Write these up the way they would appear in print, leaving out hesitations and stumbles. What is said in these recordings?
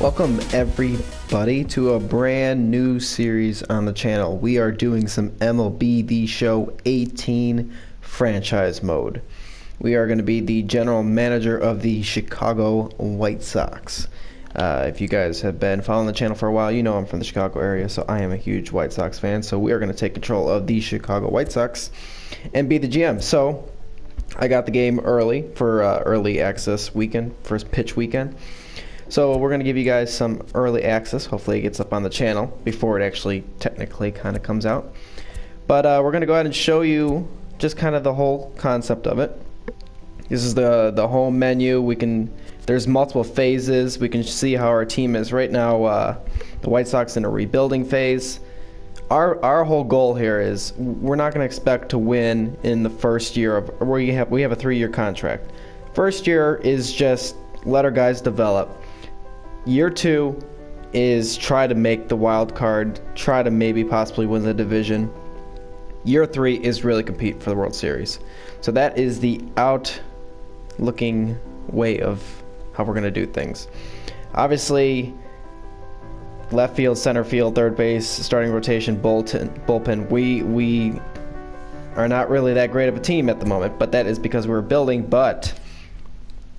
Welcome everybody to a brand new series on the channel. We are doing some MLB The Show 18 franchise mode. We are going to be the general manager of the Chicago White Sox. If you guys have been following the channel for a while, you know I'm from the Chicago area, so I am a huge White Sox fan. So we are going to take control of the Chicago White Sox and be the GM. So I got the game early for early access weekend, first pitch weekend. So we're going to give you guys some early access. Hopefully it gets up on the channel before it actually technically kind of comes out. But we're going to go ahead and show you just kind of the whole concept of it. This is the home menu. There's multiple phases. We can see how our team is right now. The White Sox in a rebuilding phase. Our whole goal here is we're not going to expect to win in the first year of we have a 3-year contract. First year is just let our guys develop. Year 2 is try to make the wild card, try to maybe possibly win the division. Year 3 is really compete for the World Series. So that is the outlooking way of how we're going to do things. Obviously, left field, center field, third base, starting rotation, bullpen. We are not really that great of a team at the moment, but that is because we're building. But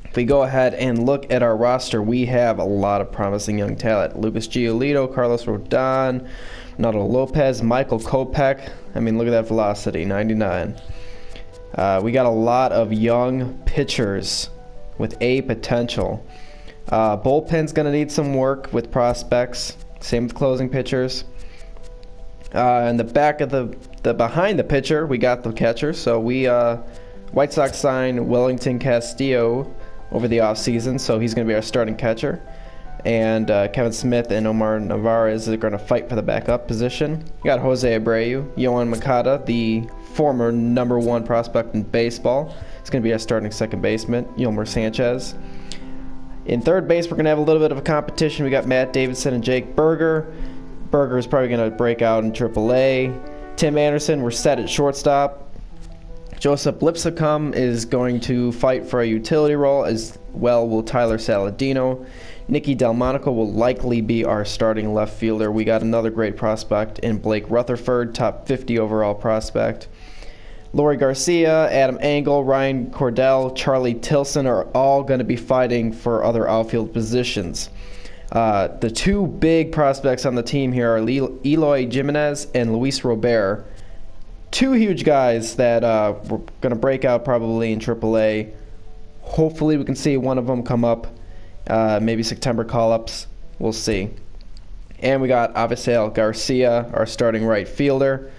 if we go ahead and look at our roster, we have a lot of promising young talent. Lucas Giolito, Carlos Rodon, Renato Lopez, Michael Kopech. I mean, look at that velocity, 99. We got a lot of young pitchers with a potential. Bullpen's going to need some work with prospects. Same with closing pitchers. In the back of the behind the pitcher, we got the catcher. So we White Sox signed Wellington Castillo over the offseason, so he's going to be our starting catcher. And Kevin Smith and Omar Narvaez are going to fight for the backup position. You got Jose Abreu, Yohan Moncada, the former #1 prospect in baseball. It's going to be our starting second baseman, Yolmer Sanchez. In third base, we're going to have a little bit of a competition. We got Matt Davidson and Jake Berger. Berger is probably going to break out in AAA. Tim Anderson, we're set at shortstop. Joseph Lipscomb is going to fight for a utility role, as well will Tyler Saladino. Nicky Delmonico will likely be our starting left fielder. We got another great prospect in Blake Rutherford, top 50 overall prospect. Lori Garcia, Adam Engel, Ryan Cordell, Charlie Tilson are all going to be fighting for other outfield positions. The two big prospects on the team here are Eloy Jimenez and Luis Robert. Two huge guys that we're going to break out probably in AAA. Hopefully we can see one of them come up. Maybe September call-ups. We'll see. And we got Avisail Garcia, our starting right fielder.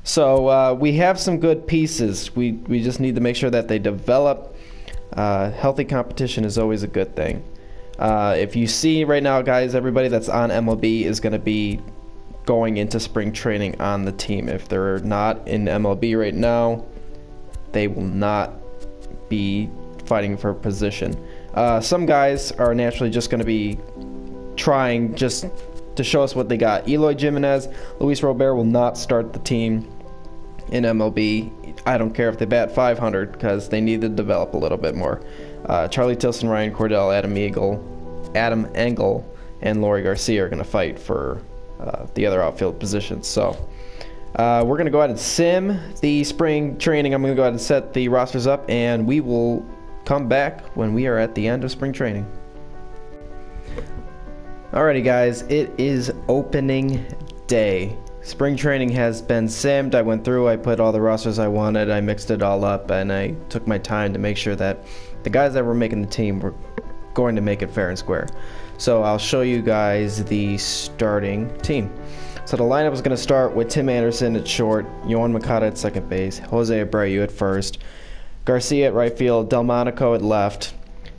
So we have some good pieces. We just need to make sure that they develop. Healthy competition is always a good thing. If you see right now, guys, everybody that's on MLB is going to be going into spring training on the team. If they're not in MLB right now, they will not be fighting for a position. Some guys are naturally just going to be trying just to show us what they got. Eloy Jimenez, Luis Robert will not start the team in MLB. I don't care if they bat 500 because they need to develop a little bit more. Charlie Tilson, Ryan Cordell, Adam Engel, and Lori Garcia are going to fight for the other outfield positions. So we're going to go ahead and sim the spring training. I'm going to go ahead and set the rosters up, and we will come back when we are at the end of spring training. Alrighty guys, it is opening day. Spring training has been simmed. I went through, I put all the rosters I wanted, I mixed it all up, and I took my time to make sure that the guys that were making the team were going to make it fair and square. So I'll show you guys the starting team. So the lineup is going to start with Tim Anderson at short, Yohan Moncada at second base, Jose Abreu at first, Garcia at right field, Delmonico at left.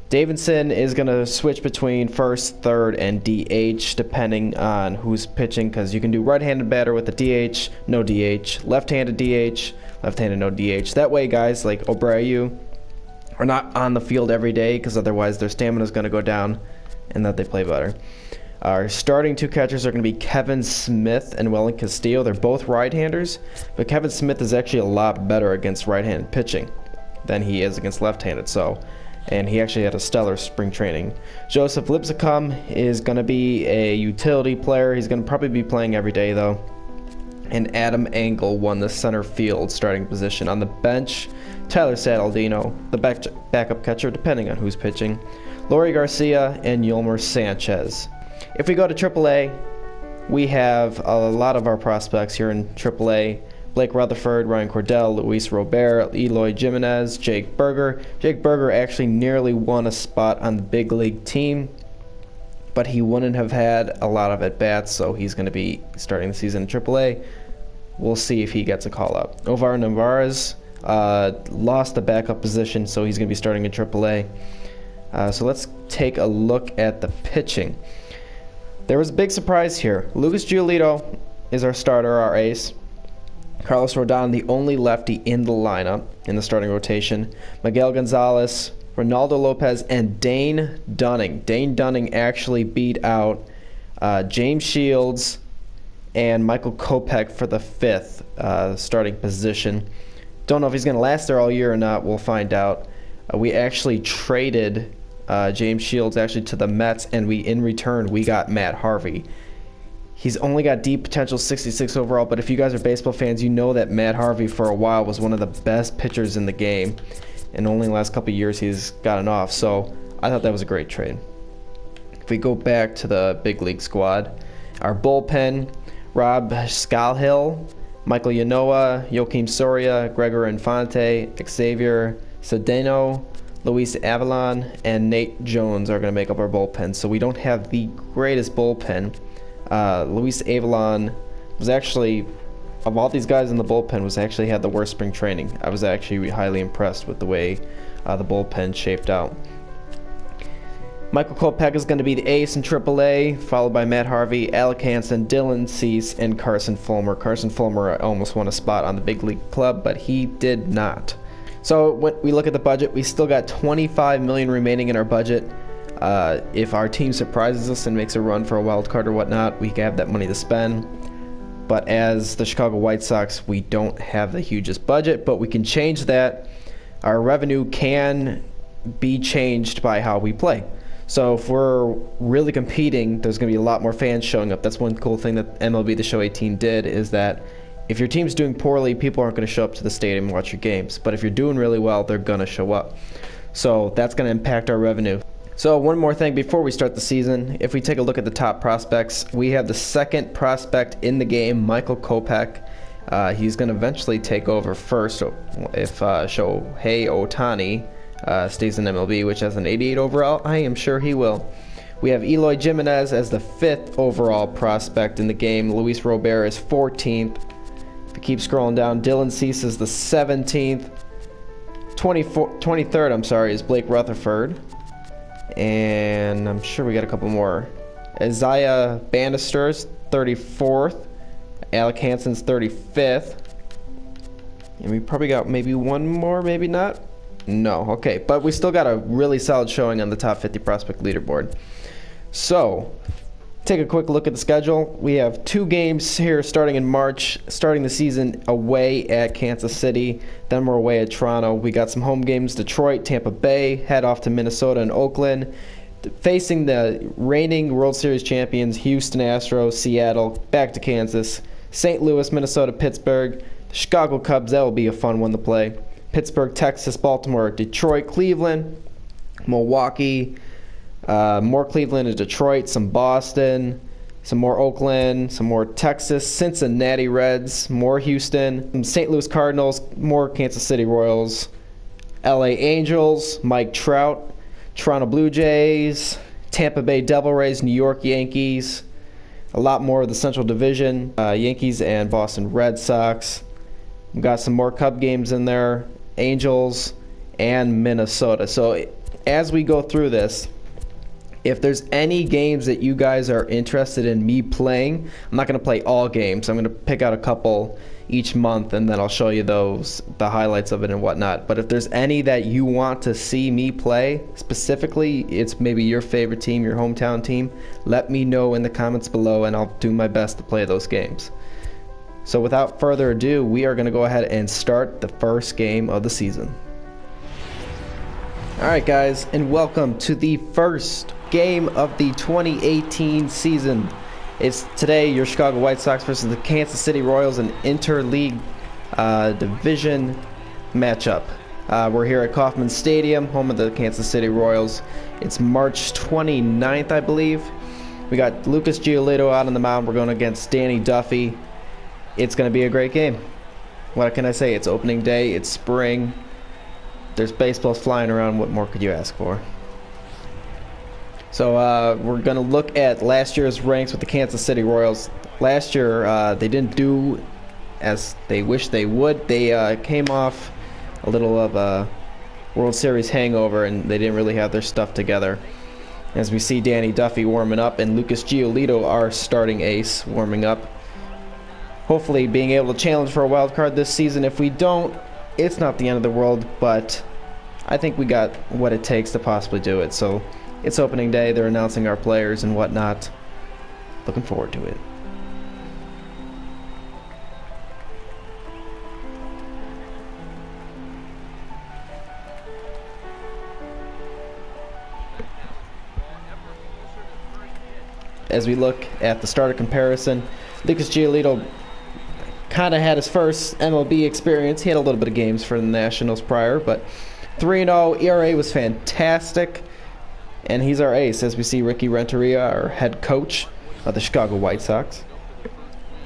Davidson is going to switch between first, third, and DH depending on who's pitching, because you can do right-handed batter with the DH, no DH, left-handed DH, left-handed no DH. That way guys like Abreu are not on the field every day, because otherwise their stamina is going to go down and that they play better. Our starting two catchers are going to be Kevin Smith and Wellington Castillo. They're both right-handers, but Kevin Smith is actually a lot better against right-handed pitching than he is against left-handed. So and he actually had a stellar spring training. Joseph Lipscomb is going to be a utility player. He's going to probably be playing every day, though. And Adam Engel won the center field starting position. On the bench, Tyler Saladino, the backup catcher, depending on who's pitching, Lori Garcia, and Yolmer Sanchez. If we go to AAA, we have a lot of our prospects here in AAA. Blake Rutherford, Ryan Cordell, Luis Robert, Eloy Jimenez, Jake Berger. Jake Berger actually nearly won a spot on the big league team, but he wouldn't have had a lot of at-bats, so he's going to be starting the season in AAA. We'll see if he gets a call-up. Ovar Narvaez lost the backup position, so he's going to be starting in AAA. So let's take a look at the pitching. There was a big surprise here. Lucas Giolito is our starter, our ace. Carlos Rodon, the only lefty in the lineup in the starting rotation. Miguel Gonzalez, Ronaldo Lopez, and Dane Dunning. Dane Dunning actually beat out James Shields and Michael Kopech for the fifth starting position. Don't know if he's going to last there all year or not. We'll find out. We actually traded James Shields actually to the Mets, and in return we got Matt Harvey. He's only got deep potential, 66 overall, but if you guys are baseball fans, you know that Matt Harvey for a while was one of the best pitchers in the game, and only in the last couple of years he's gotten off, so I thought that was a great trade. If we go back to the big league squad, our bullpen, Rob Skalhill, Michael Yanoa, Joakim Soria, Gregor Infante, Xavier Cedeno, Luis Avalon, and Nate Jones are going to make up our bullpen, so we don't have the greatest bullpen. Luis Avalon was actually, of all these guys in the bullpen, had the worst spring training. I was actually highly impressed with the way the bullpen shaped out. Michael Kopech is going to be the ace in AAA, followed by Matt Harvey, Alec Hansen, Dylan Cease, and Carson Fulmer. Carson Fulmer almost won a spot on the big league club, but he did not. So when we look at the budget, we still got $25 million remaining in our budget. If our team surprises us and makes a run for a wild card or whatnot, we have that money to spend. But as the Chicago White Sox, we don't have the hugest budget, but we can change that. Our revenue can be changed by how we play. So if we're really competing, there's going to be a lot more fans showing up. That's one cool thing that MLB The Show 18 did, is that if your team's doing poorly, people aren't going to show up to the stadium and watch your games. But if you're doing really well, they're going to show up. So that's going to impact our revenue. So one more thing before we start the season, if we take a look at the top prospects, we have the second prospect in the game, Michael Kopech. He's going to eventually take over first if Shohei Ohtani stays in MLB, which has an 88 overall. I am sure he will. We have Eloy Jimenez as the 5th overall prospect in the game. Luis Robert is 14th. If you keep scrolling down, Dylan Cease is the 17th. 23rd, is Blake Rutherford. And I'm sure we got a couple more. Isaiah Bannister's 34th. Alec Hansen's 35th. And we probably got maybe one more, maybe not. No, okay. But we still got a really solid showing on the top 50 prospect leaderboard. So, take a quick look at the schedule. We have 2 games here starting in March, starting the season away at Kansas City. Then we're away at Toronto. We got some home games, Detroit, Tampa Bay, head off to Minnesota and Oakland. Facing the reigning World Series champions, Houston Astros, Seattle, back to Kansas, St. Louis, Minnesota, Pittsburgh, the Chicago Cubs. That will be a fun one to play. Pittsburgh, Texas, Baltimore, Detroit, Cleveland, Milwaukee, more Cleveland and Detroit, some Boston, some more Oakland, some more Texas, Cincinnati Reds, more Houston, some St. Louis Cardinals, more Kansas City Royals, LA Angels, Mike Trout, Toronto Blue Jays, Tampa Bay Devil Rays, New York Yankees, a lot more of the Central Division, Yankees and Boston Red Sox. We've got some more Cub games in there, Angels and Minnesota. So as we go through this, if there's any games that you guys are interested in me playing, I'm not going to play all games. I'm going to pick out a couple each month, and then I'll show you the highlights of it and whatnot. But if there's any that you want to see me play, specifically, it's maybe your favorite team, your hometown team, let me know in the comments below, and I'll do my best to play those games. So without further ado, we are going to go ahead and start the first game of the season. Alright guys, and welcome to the first game of the 2018 season. It's today your Chicago White Sox versus the Kansas City Royals, an interleague division matchup. We're here at Kauffman Stadium, home of the Kansas City Royals. It's March 29th, I believe. We got Lucas Giolito out on the mound. We're going against Danny Duffy. It's going to be a great game. What can I say? It's opening day. It's spring. There's baseballs flying around. What more could you ask for? So we're going to look at last year's ranks with the Kansas City Royals. Last year, they didn't do as they wish they would. They came off a little of a World Series hangover, and they didn't really have their stuff together. As we see Danny Duffy warming up and Lucas Giolito, our starting ace, warming up. Hopefully being able to challenge for a wild card this season. If we don't, it's not the end of the world, but I think we got what it takes to possibly do it. So it's opening day. They're announcing our players and whatnot. Looking forward to it. As we look at the starter comparison, Lucas Giolito kind of had his first MLB experience. He had a little bit of games for the Nationals prior, but 3-0 ERA was fantastic, and he's our ace. As we see Ricky Renteria, our head coach of the Chicago White Sox.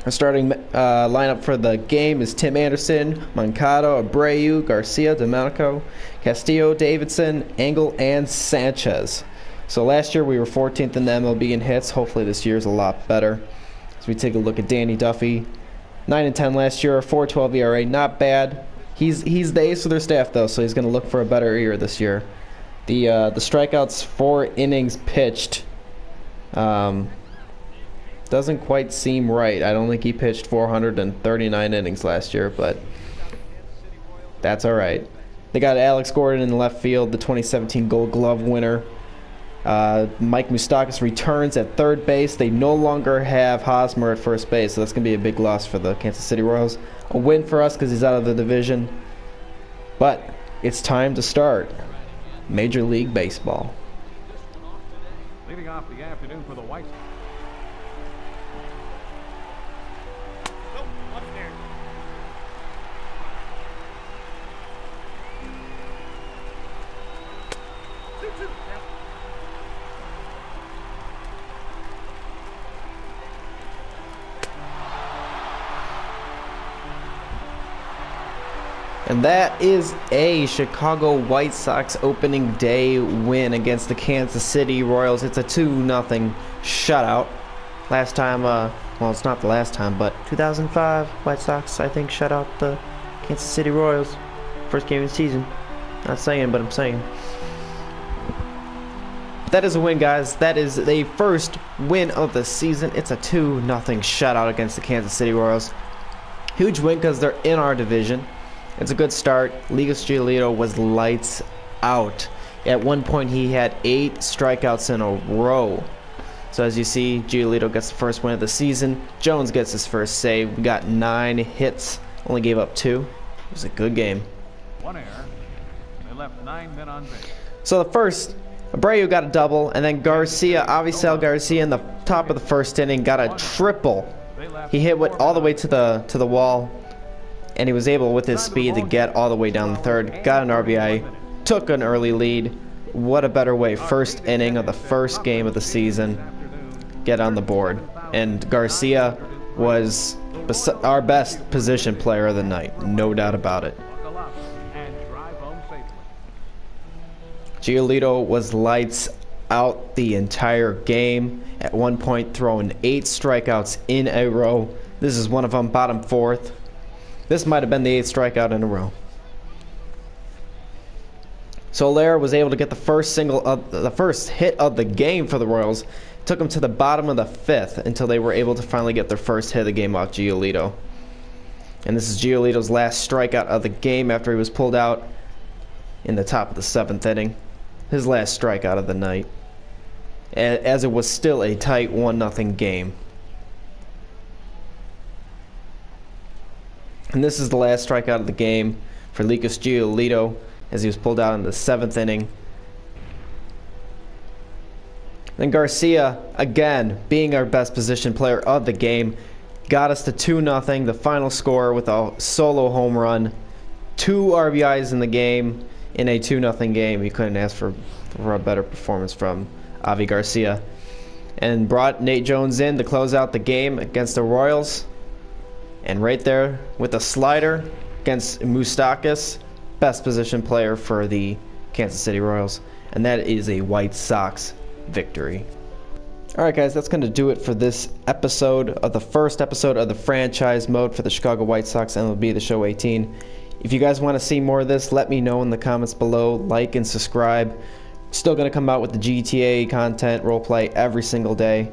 Our starting lineup for the game is Tim Anderson, Moncada, Abreu, Garcia, Domenico, Castillo, Davidson, Engel, and Sanchez. So last year we were 14th in the MLB in hits. Hopefully this year's a lot better. As we take a look at Danny Duffy, 9-10 last year, 4.12 ERA, not bad. He's the ace of their staff though, so he's going to look for a better year this year. The strikeouts, 4 innings pitched, doesn't quite seem right. I don't think he pitched 439 innings last year, but that's all right. They got Alex Gordon in left field, the 2017 Gold Glove winner. Mike Moustakas returns at third base. They no longer have Hosmer at first base, so that's going to be a big loss for the Kansas City Royals. A win for us because he's out of the division. But it's time to start Major League Baseball. Leading off the afternoon for the White Sox. And that is a Chicago White Sox opening day win against the Kansas City Royals. It's a 2-0 shutout. Last time, well, it's not the last time, but 2005 White Sox, I think, shut out the Kansas City Royals. First game of the season. Not saying, but I'm saying. That is a win, guys. That is the first win of the season. It's a 2-0 shutout against the Kansas City Royals. Huge win because they're in our division. It's a good start. Lucas Giolito was lights out. At one point, he had 8 strikeouts in a row. So as you see, Giolito gets the first win of the season. Jones gets his first save. We got 9 hits. Only gave up 2. It was a good game. 1 error. They left 9 men on base. So the first, Abreu got a double, and then Garcia, Avisel Garcia, in the top of the first inning, got a triple. He hit all the way to the wall. And he was able, with his speed, to get all the way down the third. Got an RBI, took an early lead. What a better way, first inning of the first game of the season, get on the board. And Garcia was our best position player of the night, no doubt about it. Giolito was lights out the entire game. At one point, throwing 8 strikeouts in a row. This is one of them, bottom 4th. This might have been the 8th strikeout in a row. Soler was able to get the first hit of the game for the Royals. Took them to the bottom of the 5th until they were able to finally get their first hit of the game off Giolito. And this is Giolito's last strikeout of the game after he was pulled out in the top of the 7th inning. His last strikeout of the night, as it was still a tight 1-0 game. And this is the last strikeout of the game for Lucas Giolito as he was pulled out in the 7th inning. Then Garcia, again, being our best position player of the game, got us to 2-0, the final score with a solo home run. 2 RBIs in the game, in a 2-0 game. You couldn't ask for a better performance from Avi Garcia. And brought Nate Jones in to close out the game against the Royals. And right there with a slider against Moustakas, best position player for the Kansas City Royals. And that is a White Sox victory. Alright guys, that's going to do it for this episode of the first episode of the franchise mode for the Chicago White Sox MLB The Show 18. If you guys want to see more of this, let me know in the comments below. Like and subscribe. Still going to come out with the GTA content, roleplay every single day.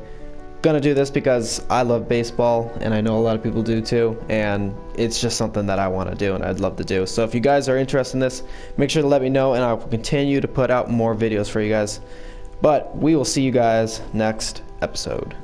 Gonna do this because I love baseball, and I know a lot of people do too, and it's just something that I want to do and I'd love to do. So if you guys are interested in this, make sure to let me know, and I'll continue to put out more videos for you guys. But we will see you guys next episode.